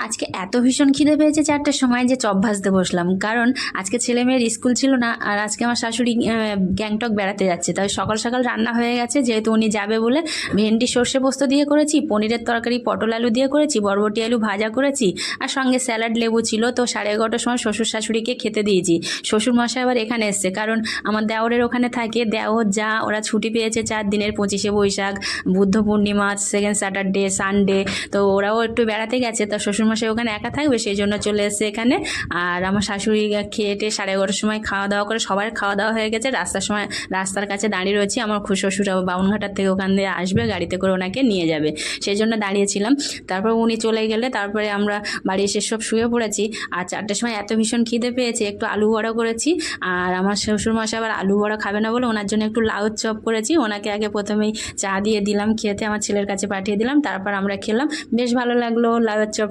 আজকে এত ভীষণ খিদে পেয়েছে 4টের সময় যে চপ ভাজতে বসলাম, কারণ আজকে ছেলে মেয়ের স্কুল ছিল না। আর আজকে আমার শাশুড়ি গ্যাংটক বেড়াতে যাচ্ছে, তাই সকাল সকাল রান্না হয়ে গেছে, যেহেতু উনি যাবে বলে। ভেন্ডি সর্ষে পোস্ত দিয়ে করেছি, পনিরের তরকারি পটল আলু দিয়ে করেছি, বরবটি আলু ভাজা করেছি, আর সঙ্গে স্যালাড লেবু ছিল। তো 11:30টার সময় শ্বশুর শাশুড়িকে খেতে দিয়েছি। শ্বশুর মশাই আবার এখানে এসছে, কারণ আমার দেওরের ওখানে থাকে। দেওর যা ওরা ছুটি পেয়েছে 4 দিনের, 25শে Boishakh, Buddha Purnima, second Saturday, Sunday. তো ওরাও একটু বেড়াতে গেছে, তা শ্বশুরমশাই ওখানে একা থাকবে, সেই জন্য চলে এসেছে এখানে। আর আমার শাশুড়ি খেয়েটে 11:30টার সময় খাওয়া দাওয়া করে, সবার খাওয়া দাওয়া হয়ে গেছে। রাস্তার কাছে দাঁড়িয়ে রয়েছি। আমার শ্বশুর বাউনঘাটার থেকে ওখান দিয়ে আসবে, গাড়িতে করে ওনাকে নিয়ে যাবে, সেই জন্য দাঁড়িয়েছিলাম। তারপর উনি চলে গেলে তারপরে আমরা বাড়ি এসে সব শুয়ে পড়েছি। আর 4টের সময় এত ভীষণ খিদে পেয়েছে, একটু আলু বড়া করেছি। আর আমার শ্বশুরমশাই আবার আলু বড়া খাবে না বলে ওনার জন্য একটু লাউ চপ করেছি। ওনাকে আগে প্রথমেই চা দিয়ে দিলাম খেতে, আমার ছেলের কাছে পাঠিয়ে দিলাম, তারপর আমরা খেলাম। বেশ ভালো লাগলো লাউয়ের চপ।